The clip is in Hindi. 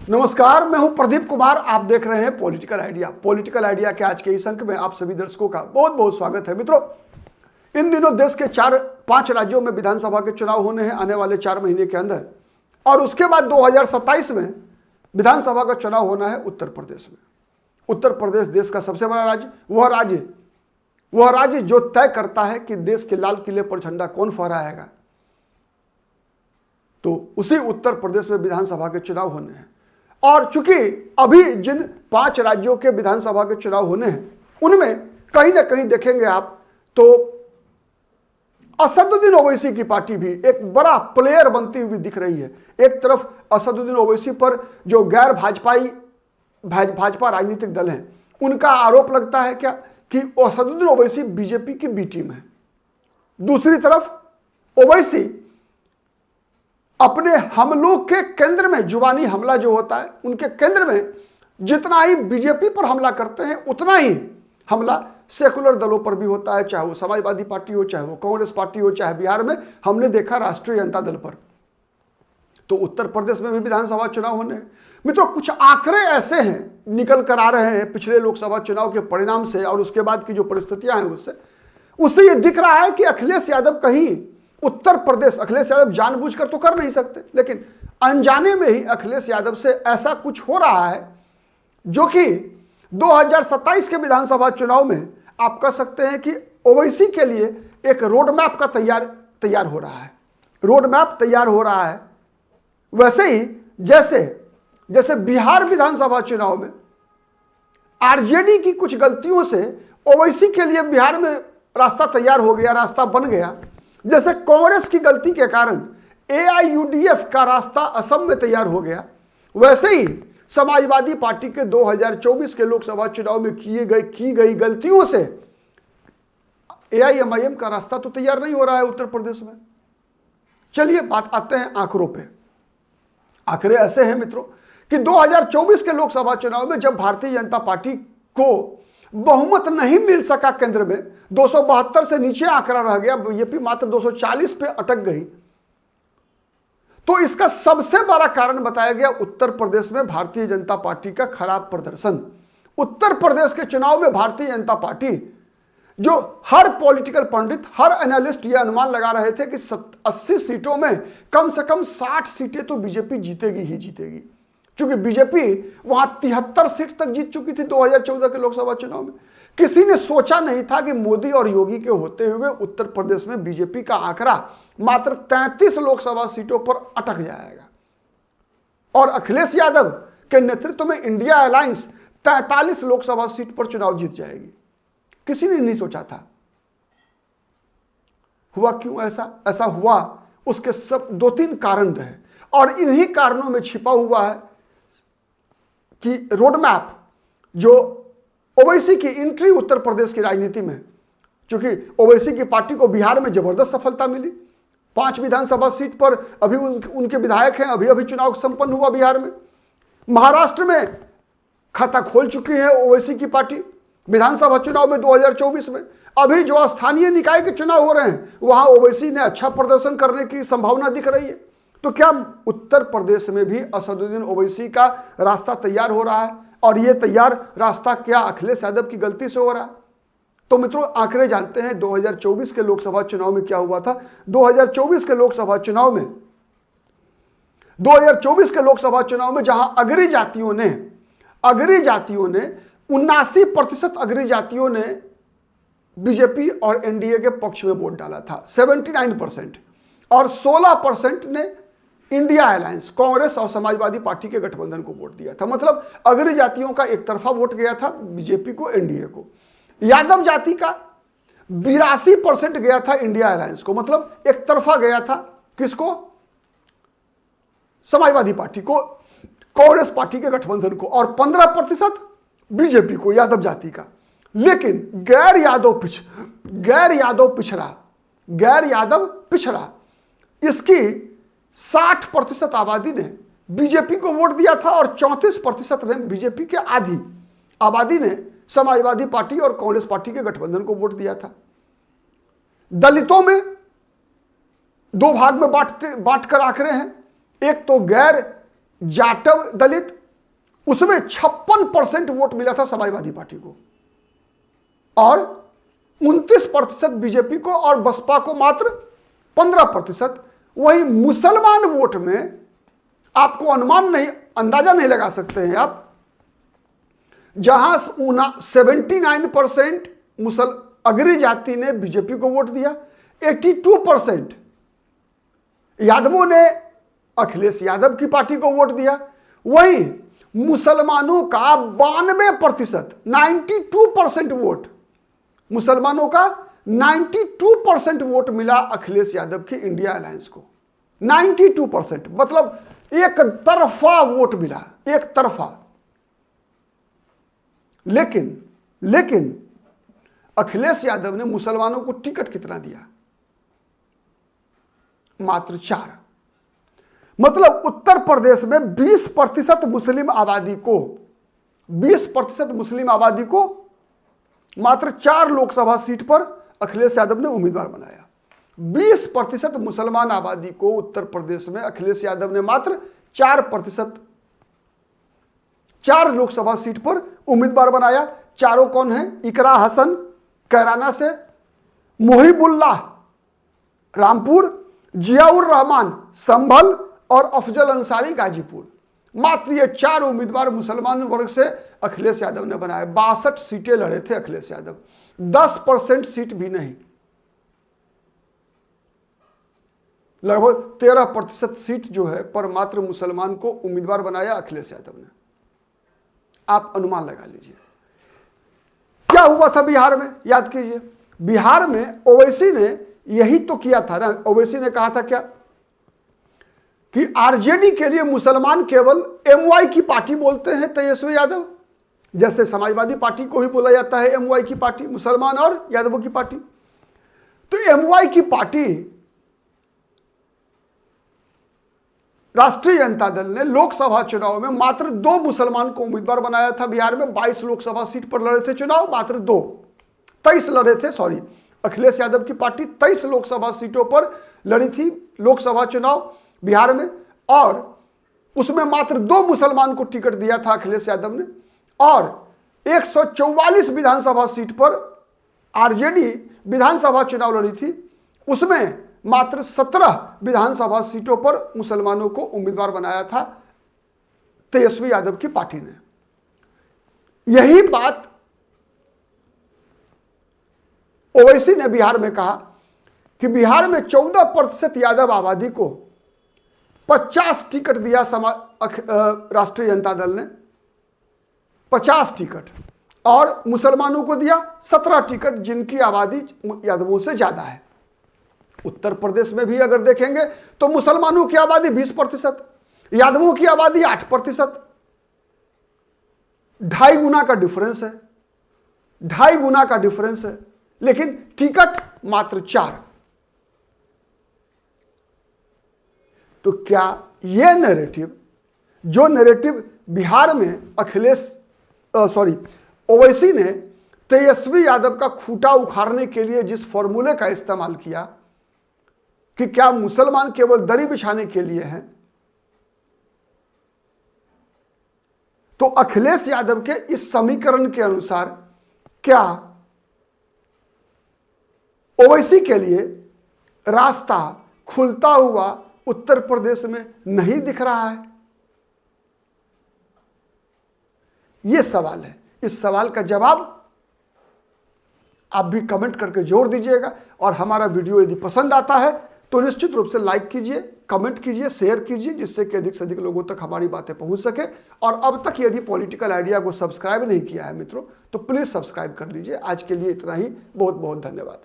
नमस्कार, मैं हूं प्रदीप कुमार। आप देख रहे हैं पॉलिटिकल आइडिया। पॉलिटिकल आइडिया के आज के इस अंक में आप सभी दर्शकों का बहुत बहुत स्वागत है। मित्रों, इन दिनों देश के 4-5 राज्यों में विधानसभा के चुनाव होने हैं आने वाले 4 महीने के अंदर, और उसके बाद 2027 में विधानसभा का चुनाव होना है उत्तर प्रदेश में। उत्तर प्रदेश देश का सबसे बड़ा राज्य, वह राज्य जो तय करता है कि देश के लाल किले पर झंडा कौन फहराएगा। तो उसी उत्तर प्रदेश में विधानसभा के चुनाव होने हैं, और चूंकि अभी जिन 5 राज्यों के विधानसभा के चुनाव होने हैं उनमें कहीं ना कहीं देखेंगे आप तो असदुद्दीन ओवैसी की पार्टी भी एक बड़ा प्लेयर बनती हुई दिख रही है। एक तरफ असदुद्दीन ओवैसी पर जो गैर भाजपा राजनीतिक दल हैं उनका आरोप लगता है क्या कि असदुद्दीन ओवैसी बीजेपी की बी टीम है। दूसरी तरफ ओवैसी अपने हमलों के केंद्र में, जुबानी हमला जो होता है उनके केंद्र में जितना ही बीजेपी पर हमला करते हैं उतना ही हमला सेकुलर दलों पर भी होता है, चाहे वो समाजवादी पार्टी हो, चाहे वो कांग्रेस पार्टी हो, चाहे बिहार में हमने देखा राष्ट्रीय जनता दल पर। तो उत्तर प्रदेश में भी विधानसभा चुनाव होने हैं। मित्रों, कुछ आंकड़े ऐसे हैं निकल कर आ रहे हैं पिछले लोकसभा चुनाव के परिणाम से और उसके बाद की जो परिस्थितियां हैं उससे ये दिख रहा है कि अखिलेश यादव कहीं उत्तर प्रदेश, अखिलेश यादव जानबूझकर तो कर नहीं सकते, लेकिन अनजाने में ही अखिलेश यादव से ऐसा कुछ हो रहा है जो कि 2027 के विधानसभा चुनाव में आप कह सकते हैं कि ओवैसी के लिए एक रोड मैप का तैयार हो रहा है। रोड मैप तैयार हो रहा है। वैसे ही जैसे बिहार विधानसभा चुनाव में आरजेडी की कुछ गलतियों से ओवैसी के लिए बिहार में रास्ता तैयार हो गया, रास्ता बन गया, जैसे कांग्रेस की गलती के कारण एआईयूडीएफ का रास्ता असम में तैयार हो गया, वैसे ही समाजवादी पार्टी के 2024 के लोकसभा चुनाव में की गई गलतियों से एआईएमआईएम का रास्ता तो तैयार नहीं हो रहा है उत्तर प्रदेश में। चलिए बात आते हैं आंकड़ों पे। आंकड़े ऐसे हैं मित्रों कि 2024 के लोकसभा चुनाव में जब भारतीय जनता पार्टी को बहुमत नहीं मिल सका, केंद्र में 272 से नीचे आंकड़ा रह गया, बीजेपी मात्र 240 पे अटक गई, तो इसका सबसे बड़ा कारण बताया गया उत्तर प्रदेश में भारतीय जनता पार्टी का खराब प्रदर्शन। उत्तर प्रदेश के चुनाव में भारतीय जनता पार्टी, जो हर पॉलिटिकल पंडित, हर एनालिस्ट यह अनुमान लगा रहे थे कि 80 सीटों में कम से कम 60 सीटें तो बीजेपी जीतेगी ही जीतेगी, क्योंकि बीजेपी वहां 73 सीट तक जीत चुकी थी 2014 के लोकसभा चुनाव में। किसी ने सोचा नहीं था कि मोदी और योगी के होते हुए उत्तर प्रदेश में बीजेपी का आंकड़ा मात्र 33 लोकसभा सीटों पर अटक जाएगा, और अखिलेश यादव के नेतृत्व में इंडिया अलायंस 43 लोकसभा सीट पर चुनाव जीत जाएगी। किसी ने नहीं सोचा था। हुआ क्यों ऐसा हुआ? उसके सब 2-3 कारण रहे, और इन्हीं कारणों में छिपा हुआ है कि रोड मैप जो ओवैसी की एंट्री उत्तर प्रदेश की राजनीति में, क्योंकि ओवैसी की पार्टी को बिहार में जबरदस्त सफलता मिली, 5 विधानसभा सीट पर अभी उनके विधायक हैं, अभी संपन्न हुआ बिहार में। महाराष्ट्र में खाता खोल चुकी है ओवैसी की पार्टी विधानसभा चुनाव में 2024 में। अभी जो स्थानीय निकाय के चुनाव हो रहे हैं वहां ओवैसी ने अच्छा प्रदर्शन करने की संभावना दिख रही है। तो क्या उत्तर प्रदेश में भी असदुद्दीन ओवैसी का रास्ता तैयार हो रहा है, और यह तैयार रास्ता क्या अखिलेश यादव की गलती से हो रहा है? तो मित्रों, आंकड़े जानते हैं 2024 के लोकसभा चुनाव में क्या हुआ था। 2024 के लोकसभा चुनाव में जहां अग्रणी जातियों ने 79% अग्रणी जातियों ने बीजेपी और एनडीए के पक्ष में वोट डाला था, 79%, और 16% ने इंडिया अलायंस, कांग्रेस और समाजवादी पार्टी के गठबंधन को वोट दिया था। मतलब अग्रणी जातियों का एक तरफा वोट गया था बीजेपी को, एनडीए को। यादव जाति का 82% गया था इंडिया अलायंस को, मतलब एक तरफा गया था। किसको? समाजवादी पार्टी को, कांग्रेस पार्टी के गठबंधन को, और 15% बीजेपी को, यादव जाति का। लेकिन गैर यादव पिछड़ा इसकी 60% आबादी ने बीजेपी को वोट दिया था, और 34% ने, बीजेपी के आधी आबादी ने समाजवादी पार्टी और कांग्रेस पार्टी के गठबंधन को वोट दिया था। दलितों में 2 भाग में बांट कर आंकड़े हैं। एक तो गैर जाटव दलित उसमें 56% वोट मिला था समाजवादी पार्टी को और 29% बीजेपी को और बसपा को मात्र 15%। वही मुसलमान वोट में आपको अंदाजा नहीं लगा सकते हैं आप, जहां 79% अग्री जाति ने बीजेपी को वोट दिया, 82% यादवों ने अखिलेश यादव की पार्टी को वोट दिया। वही मुसलमानों का 92%, 92% वोट, मुसलमानों का 92% वोट मिला अखिलेश यादव की इंडिया अलायंस को। 92% मतलब एक तरफा वोट मिला, एक तरफा। लेकिन अखिलेश यादव ने मुसलमानों को टिकट कितना दिया? मात्र 4। मतलब उत्तर प्रदेश में 20% मुस्लिम आबादी को, 20% मुस्लिम आबादी को मात्र 4 लोकसभा सीट पर अखिलेश यादव ने उम्मीदवार बनाया। 20% मुसलमान आबादी को उत्तर प्रदेश में अखिलेश यादव ने मात्र 4% 4 लोकसभा सीट पर उम्मीदवार बनाया। चारों कौन हैं? इकरा हसन कैराना से, मुहिबुल्लाह रामपुर, जियाउर रहमान संभल और अफजल अंसारी गाजीपुर। मात्र ये 4 उम्मीदवार मुसलमान वर्ग से अखिलेश यादव ने बनाए। 62 सीटें लड़े थे अखिलेश यादव, 10% सीट भी नहीं, लगभग 13% सीट जो है पर मात्र मुसलमान को उम्मीदवार बनाया अखिलेश यादव ने। आप अनुमान लगा लीजिए क्या हुआ था बिहार में। याद कीजिए, बिहार में ओवैसी ने यही तो किया था ना। ओवैसी ने कहा था क्या कि आरजेडी के लिए मुसलमान केवल एमवाई की पार्टी बोलते हैं तेजस्वी यादव, जैसे समाजवादी पार्टी को ही बोला जाता है एमवाई की पार्टी, मुसलमान और यादवों की पार्टी। तो एमवाई की पार्टी राष्ट्रीय जनता दल ने लोकसभा चुनाव में मात्र 2 मुसलमान को उम्मीदवार बनाया था। बिहार में 22 लोकसभा सीट पर लड़े थे चुनाव, मात्र 2, 23 लड़े थे, सॉरी। अखिलेश यादव की पार्टी 23 लोकसभा सीटों पर लड़ी थी लोकसभा चुनाव बिहार में, और उसमें मात्र 2 मुसलमान को टिकट दिया था अखिलेश यादव ने। और 144 विधानसभा सीट पर आरजेडी विधानसभा चुनाव लड़ी थी, उसमें मात्र 17 विधानसभा सीटों पर मुसलमानों को उम्मीदवार बनाया था तेजस्वी यादव की पार्टी ने। यही बात ओवैसी ने बिहार में कहा कि बिहार में 14% यादव आबादी को 50 टिकट दिया राष्ट्रीय जनता दल ने, 50 टिकट, और मुसलमानों को दिया 17 टिकट, जिनकी आबादी यादवों से ज्यादा है। उत्तर प्रदेश में भी अगर देखेंगे तो मुसलमानों की आबादी 20%, यादवों की आबादी 8%। 2.5 गुना का डिफरेंस है, 2.5 गुना का डिफरेंस है, लेकिन टिकट मात्र 4। तो क्या यह नैरेटिव, जो नैरेटिव बिहार में ओवैसी ने तेजस्वी यादव का खूंटा उखाड़ने के लिए जिस फॉर्मूले का इस्तेमाल किया कि क्या मुसलमान केवल दरी बिछाने के लिए हैं, तो अखिलेश यादव के इस समीकरण के अनुसार क्या ओवैसी के लिए रास्ता खुलता हुआ उत्तर प्रदेश में नहीं दिख रहा है? यह सवाल है। इस सवाल का जवाब आप भी कमेंट करके जोड़ दीजिएगा। और हमारा वीडियो यदि पसंद आता है तो निश्चित रूप से लाइक कीजिए, कमेंट कीजिए, शेयर कीजिए, जिससे कि अधिक से अधिक लोगों तक हमारी बातें पहुंच सके। और अब तक यदि पॉलिटिकल आइडिया को सब्सक्राइब नहीं किया है मित्रों, तो प्लीज सब्सक्राइब कर लीजिए। आज के लिए इतना ही, बहुत बहुत धन्यवाद।